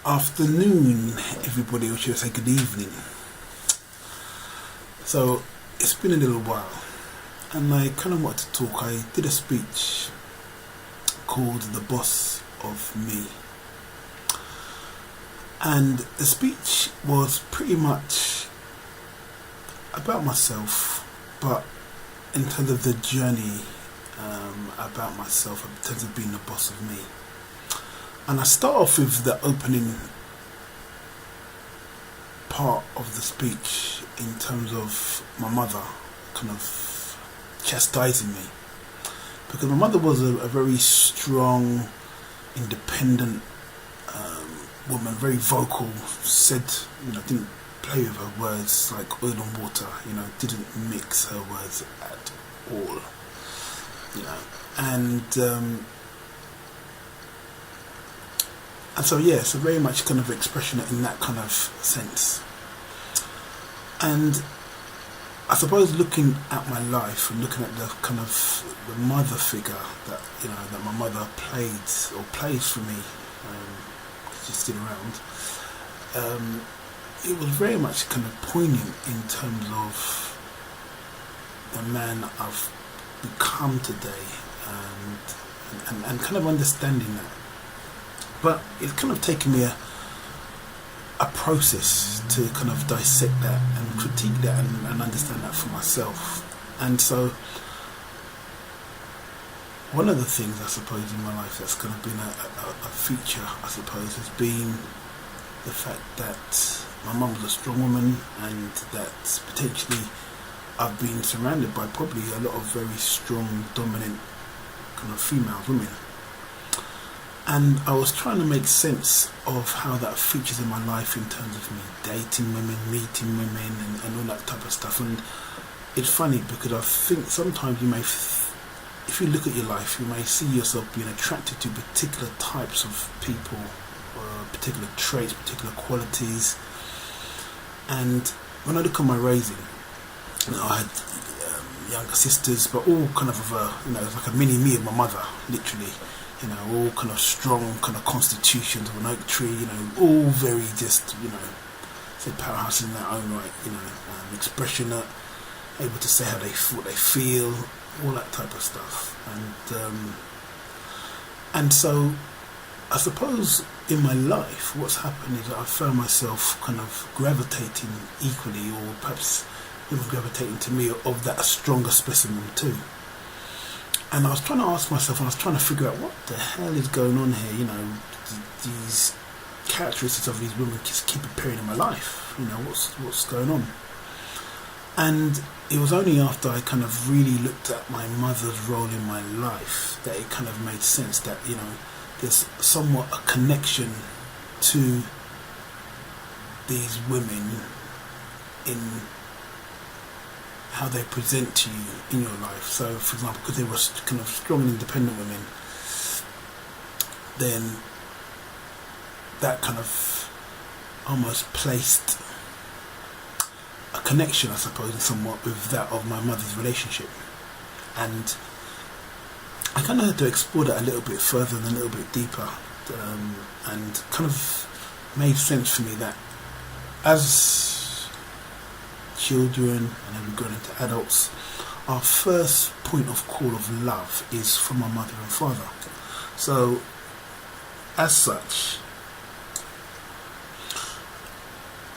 Afternoon, everybody, or should I say good evening. So, it's been a little while, and I kind of wanted to talk. I did a speech called The Boss of Me, and the speech was pretty much about myself, but in terms of the journey about myself, in terms of being the boss of me. And I start off with the opening part of the speech in terms of my mother kind of chastising me. Because my mother was a very strong, independent woman, very vocal, said, didn't play with her words like oil and water, didn't mix her words at all. And so so very much kind of expression in that kind of sense. And I suppose looking at my life and looking at the kind of the mother figure that that my mother played or plays for me, she's still around. It was very much kind of poignant in terms of the man I've become today, and kind of understanding that. But it's kind of taken me a process to kind of dissect that and critique that and understand that for myself. And so one of the things I suppose in my life that's kind of been a feature, I suppose, has been the fact that my mum was a strong woman, and that potentially I've been surrounded by probably a lot of very strong, dominant kind of female women. And I was trying to make sense of how that features in my life in terms of me dating women, meeting women, and all that type of stuff. And it's funny because I think sometimes you may, if you look at your life, you may see yourself being attracted to particular types of people, particular traits, particular qualities. And when I look at my raising, I had younger sisters, but all kind of it was like a mini me of my mother, literally. All kind of strong kind of constitutions of an oak tree, all very just, say powerhouses in their own right, expressionate, able to say what they feel, all that type of stuff. And so I suppose in my life what's happened is that I found myself kind of gravitating equally, or perhaps even gravitating to me, of that stronger specimen too. And I was trying to ask myself, and I was trying to figure out what the hell is going on here. These characteristics of these women just keep appearing in my life. What's going on? And it was only after I kind of really looked at my mother's role in my life that it kind of made sense that there's somewhat a connection to these women in how they present to you in your life. So, for example, because they were kind of strong and independent women, then that kind of almost placed a connection, I suppose, somewhat with that of my mother's relationship. And I kind of had to explore that a little bit further and a little bit deeper, and kind of made sense for me that as children and then we go into adults, our first point of call of love is from our mother and father. So as such,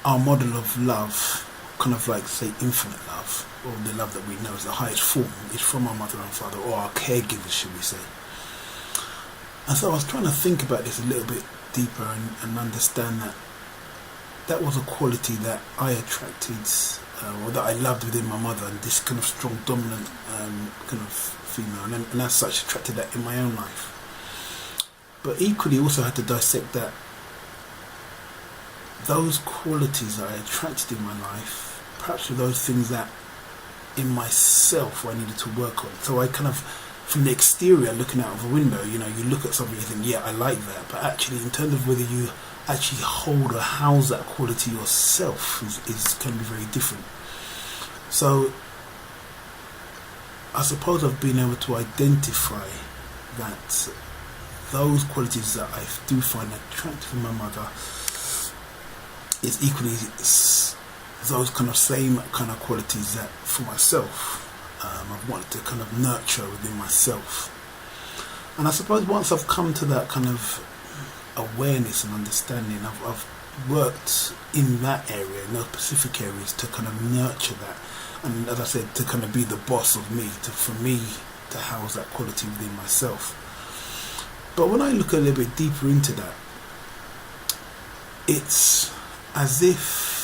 our model of love, kind of like say infinite love, or the love that we know is the highest form, is from our mother and father, or our caregivers, should we say. And so I was trying to think about this a little bit deeper and understand that was a quality that I attracted, or that I loved within my mother, and this kind of strong, dominant kind of female, and as such attracted that in my own life. But equally also had to dissect that those qualities that I attracted in my life, perhaps were those things that in myself I needed to work on. So I kind of, from the exterior, looking out of a window, you look at something and you think, yeah, I like that, but actually in terms of whether you actually hold or house that quality yourself is can be very different. So I suppose I've been able to identify that those qualities that I do find attractive in my mother is equally those kind of same kind of qualities that for myself I've wanted to kind of nurture within myself. And I suppose once I've come to that kind of awareness and understanding, I've worked in that area, in those specific areas, to kind of nurture that, and as I said, to kind of be the boss of me, for me to house that quality within myself. But when I look a little bit deeper into that, it's as if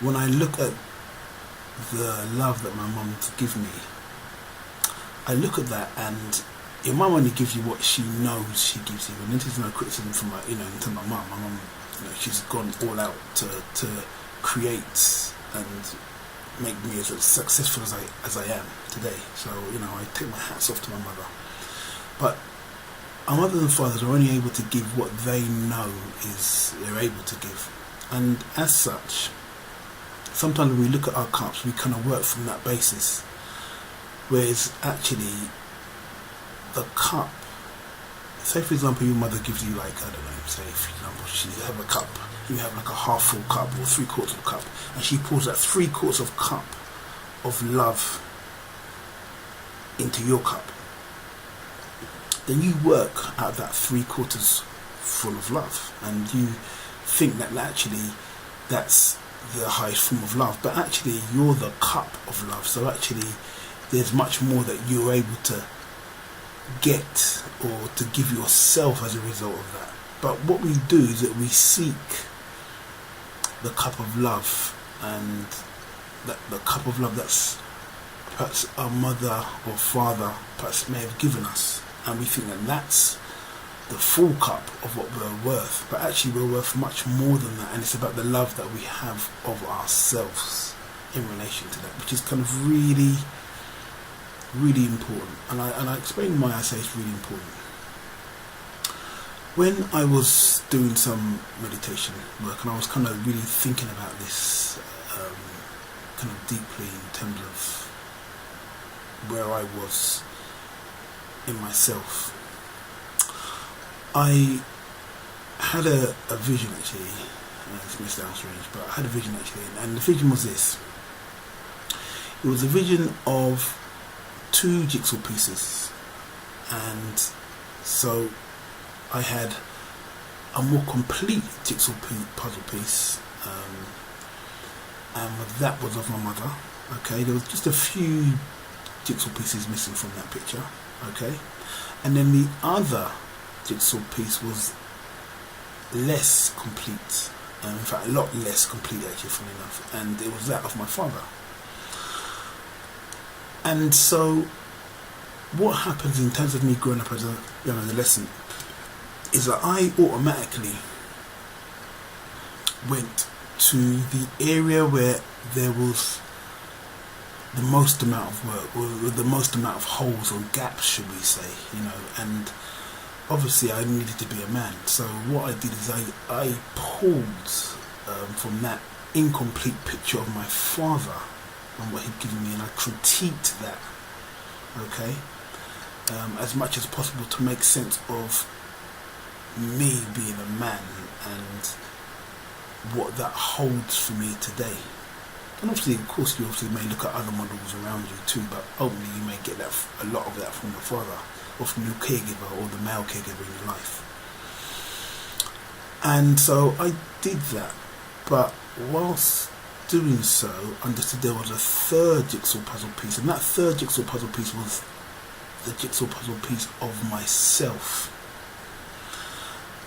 when I look at the love that my mum gives me, I look at that, and your mum only gives you what she knows she gives you, and this is no criticism from my, in terms of my mum. My mum, she's gone all out to create and make me as successful as I am today. So I take my hats off to my mother. But our mothers and fathers are only able to give what they know they're able to give, and as such, sometimes when we look at our cups, we kind of work from that basis. Whereas actually, the cup, say for example, your mother gives you, like, I don't know, say for example, she have a cup, you have like a half full cup or 3/4 of a cup, and she pours that 3/4 of cup of love into your cup. Then you work out that 3/4 full of love, and you think that actually that's the highest form of love, but actually you're the cup of love. So actually there's much more that you're able to get or to give yourself as a result of that. But what we do is that we seek the cup of love, and that the cup of love that's perhaps our mother or father perhaps may have given us, and we think that that's the full cup of what we're worth. But actually we're worth much more than that, and it's about the love that we have of ourselves in relation to that, which is kind of really, really important. And I explain why I say it's really important. When I was doing some meditation work, and I was kind of really thinking about this kind of deeply in terms of where I was in myself, I had a vision actually. It's going to sound strange, but I had a vision actually, and the vision was this. It was a vision of 2 jigsaw pieces, and so I had a more complete jigsaw puzzle piece, and that was of my mother. Okay, there was just a few jigsaw pieces missing from that picture. Okay, and then the other jigsaw piece was less complete, in fact a lot less complete actually, funny enough, and it was that of my father. And so what happens in terms of me growing up as a young adolescent is that I automatically went to the area where there was the most amount of work, or the most amount of holes or gaps, should we say, and obviously I needed to be a man. So what I did is I pulled from that incomplete picture of my father and what he'd given me, and I critiqued that, okay, as much as possible to make sense of me being a man and what that holds for me today. And obviously, of course, you may look at other models around you too, but ultimately you may get that, a lot of that from your father, or from your caregiver, or the male caregiver in your life. And so I did that, but whilst doing so, I understood there was a 3rd jigsaw puzzle piece, and that 3rd jigsaw puzzle piece was the jigsaw puzzle piece of myself.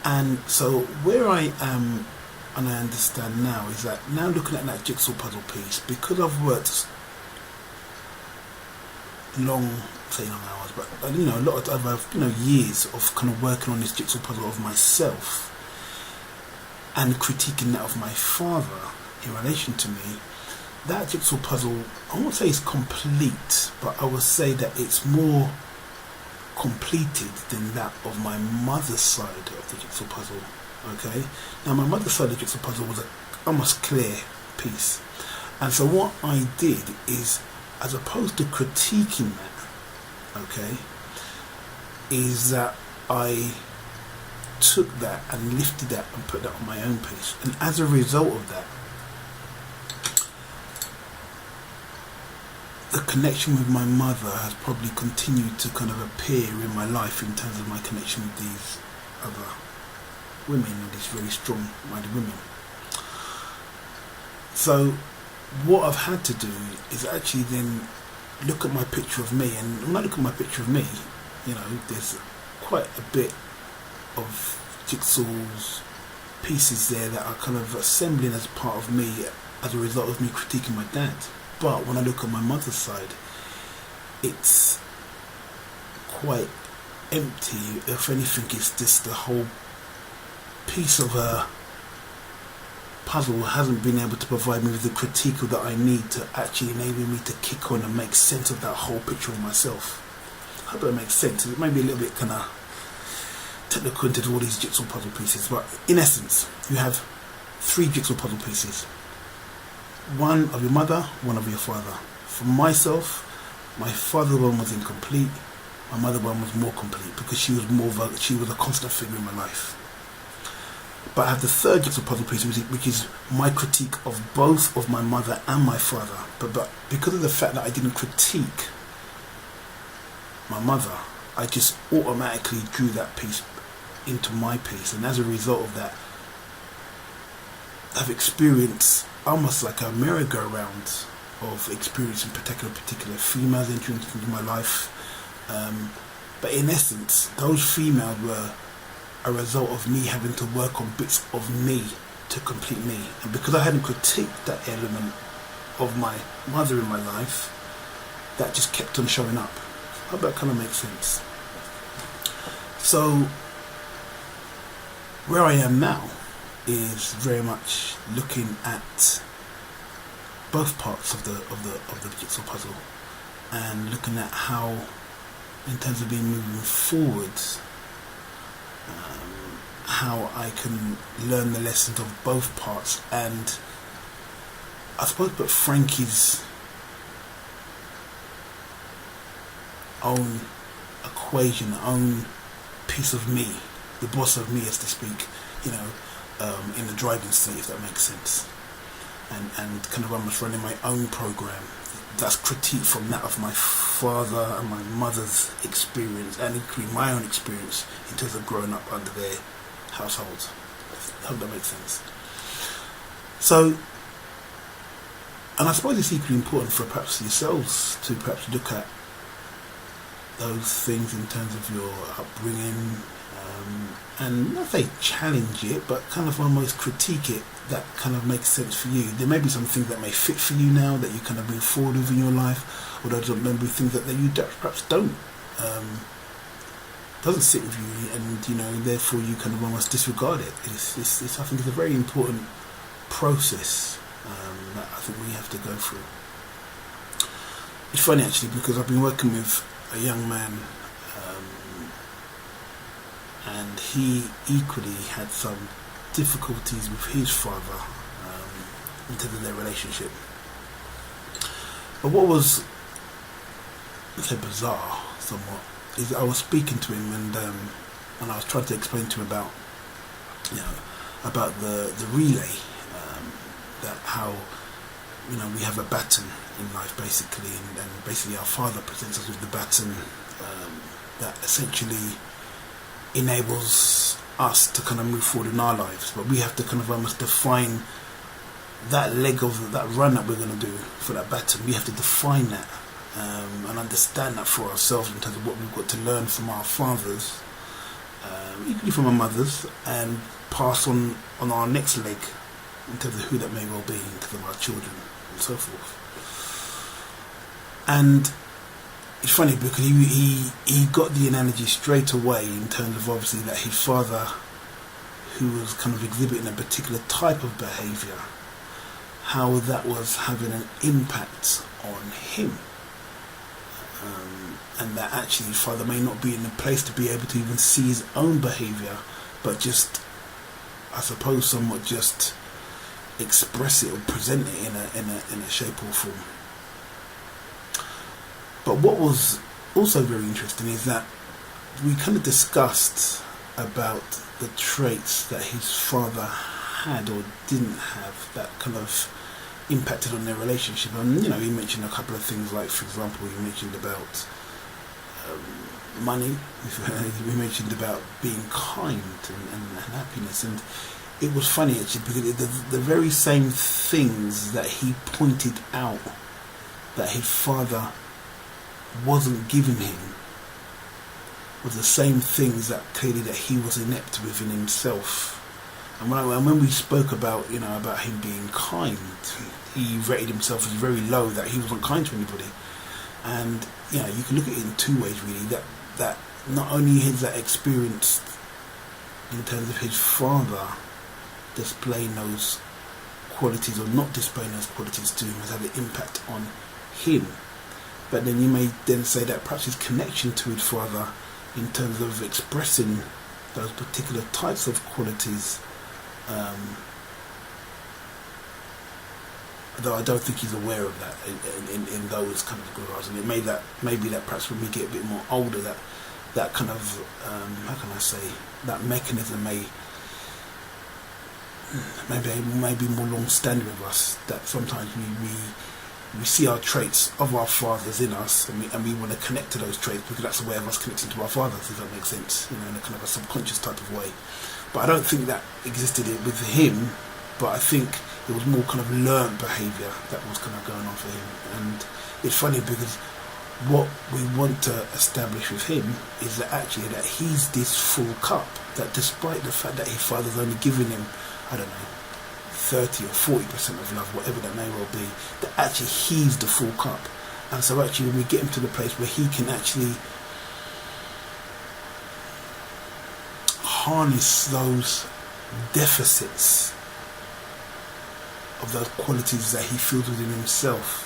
And so where I am, and I understand now, is that now looking at that jigsaw puzzle piece, because I've worked long hours, but a lot of years of kind of working on this jigsaw puzzle of myself and critiquing that of my father in relation to me, that jigsaw puzzle, I won't say it's complete, but I would say that it's more completed than that of my mother's side of the jigsaw puzzle. Okay, now my mother's side of the jigsaw puzzle was a almost clear piece, and so what I did is, as opposed to critiquing that okay, is that I took that and lifted that and put that on my own piece. And as a result of that, the connection with my mother has probably continued to kind of appear in my life in terms of my connection with these other women, and these really strong-minded women. So what I've had to do is actually then look at my picture of me, and when I look at my picture of me, you know, there's quite a bit of jigsaws pieces there that are kind of assembling as part of me as a result of me critiquing my dad. But when I look at my mother's side, it's quite empty. If anything, it's just the whole piece of her puzzle hasn't been able to provide me with the critique that I need to actually enable me to kick on and make sense of that whole picture of myself. I hope that makes sense. It may be a little bit kind of technical into all these jigsaw puzzle pieces, but in essence, you have 3 jigsaw puzzle pieces. One of your mother, one of your father. For myself, my father one was incomplete. My mother one was more complete because she was a constant figure in my life. But I have the third jigsaw puzzle piece, which is my critique of both of my mother and my father. But because of the fact that I didn't critique my mother, I just automatically drew that piece into my piece, and as a result of that, I've experienced almost like a merry-go-round of experiencing particular females entering into my life. But in essence, those females were a result of me having to work on bits of me to complete me. And because I hadn't critiqued that element of my mother in my life, that just kept on showing up. I hope that kind of makes sense. So where I am now is very much looking at both parts of the jigsaw puzzle, and looking at how, in terms of being moving forward, how I can learn the lessons of both parts, and I suppose put Frankie's own equation, own piece of me, the boss of me, as to speak, you know, in the driving seat, if that makes sense, and kind of almost running my own program that's critique from that of my father and my mother's experience, and equally my own experience in terms of growing up under their households. I hope that makes sense. So, and I suppose it's equally important for perhaps yourselves to perhaps look at those things in terms of your upbringing, and not say challenge it, but kind of almost critique it, that kind of makes sense for you. There may be some things that may fit for you now that you kind of move forward with in your life, or there may be things that you perhaps don't, doesn't sit with you, and you know, therefore you kind of almost disregard it. It's I think it's a very important process that I think we have to go through. It's funny actually, because I've been working with a young man, and he equally had some difficulties with his father in terms of their relationship. But what was, let's say, bizarre somewhat, is I was speaking to him, and I was trying to explain to him about, you know, about the relay, that how, you know, we have a baton in life basically, and basically our father presents us with the baton that essentially enables us to kind of move forward in our lives, but we have to kind of almost define that leg of that run that we're going to do for that baton. We have to define that and understand that for ourselves in terms of what we've got to learn from our fathers, equally from our mothers, and pass on our next leg in terms of who that may well be, in terms of our children and so forth. And it's funny because he got the analogy straight away in terms of obviously that his father, who was kind of exhibiting a particular type of behaviour, how that was having an impact on him, and that actually his father may not be in a place to be able to even see his own behaviour, but just, I suppose, somewhat just express it or present it in a shape or form. But what was also very interesting is that we kind of discussed about the traits that his father had or didn't have that kind of impacted on their relationship. And he mentioned a couple of things, like, for example, he mentioned about money. We mentioned about being kind and happiness. And it was funny, actually, because the very same things that he pointed out that his father wasn't giving him was the same things that clearly that he was inept within himself. And when we spoke about about him being kind, he rated himself as very low, that he wasn't kind to anybody. And you can look at it in two ways, really. That not only is that experience in terms of his father displaying those qualities or not displaying those qualities to him has had an impact on him, but then you may then say that perhaps his connection to his father in terms of expressing those particular types of qualities, though I don't think he's aware of that in those kind of regards. And it may be that perhaps when we get a bit more older, that kind of how can I say, that mechanism may be more long standing with us, that sometimes we see our traits of our fathers in us, and we want to connect to those traits because that's a way of us connecting to our fathers, if that makes sense, in a kind of a subconscious type of way. But I don't think that existed with him, but I think it was more kind of learned behaviour that was kind of going on for him. And it's funny because what we want to establish with him is that actually that he's this full cup, that despite the fact that his father's only giving him, I don't know, 30 or 40% of love, whatever that may well be, that actually he's the full cup. And so actually when we get him to the place where he can actually harness those deficits of those qualities that he feels within himself,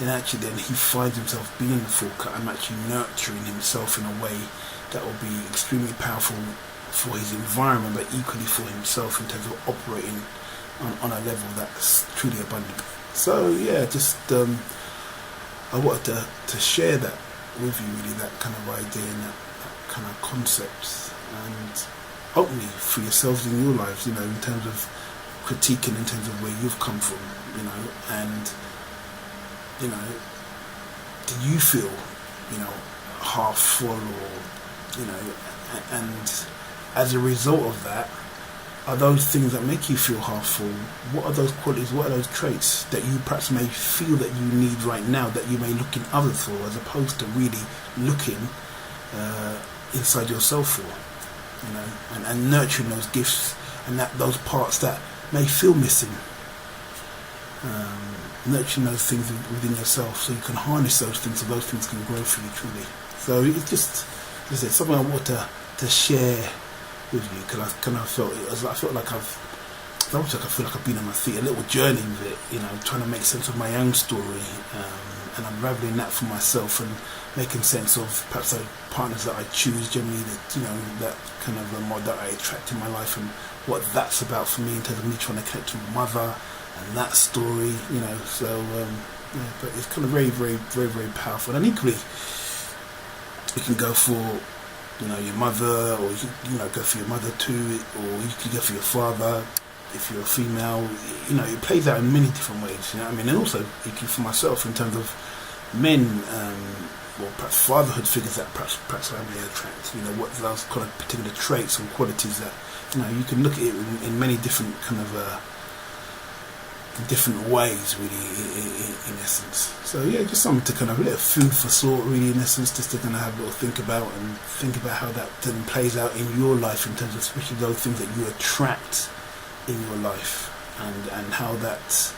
then he finds himself being the full cup and actually nurturing himself in a way that will be extremely powerful for his environment, but equally for himself in terms of operating on a level that's truly abundant. So just I wanted to share that with you, really, that kind of idea and that kind of concept, and hopefully for yourselves in your lives, in terms of critiquing in terms of where you've come from, and do you feel half full, or and as a result of that, are those things that make you feel half full? What are those qualities, what are those traits that you perhaps may feel that you need right now, that you may look in others for, as opposed to really looking inside yourself for, and nurturing those gifts and those parts that may feel missing, nurturing those things within yourself so you can harness those things, so those things can grow for you truly. So it's just, as I said, something I want to share with you, because I kind of felt like I've been on my feet, a little journey with it, trying to make sense of my own story, and unraveling that for myself, and making sense of perhaps the partners that I choose generally, that kind of more that I attract in my life, and what that's about for me in terms of me trying to connect to my mother and that story, so but it's kind of very, very, very, very powerful. And equally, you can go for your mother, or you go for your mother too, or you can go for your father if you're a female. It plays out in many different ways. And also for myself in terms of men, or perhaps fatherhood figures that perhaps I may attract. What those kind of particular traits and qualities that you can look at it in many different kind of different ways, really, in essence. So just something to kind of little food for thought, really, in essence, just to kind of have a little think about how that then plays out in your life, in terms of especially those things that you attract in your life, and how that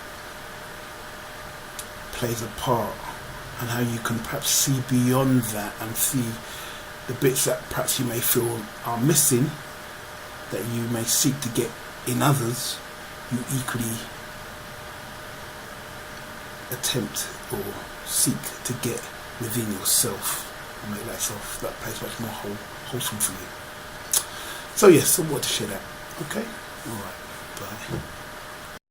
plays a part, and how you can perhaps see beyond that and see the bits that perhaps you may feel are missing, that you may seek to get in others, you equally attempt or seek to get within yourself, and make that place much more wholesome for you. So yes, I want to share that. Okay, all right, bye.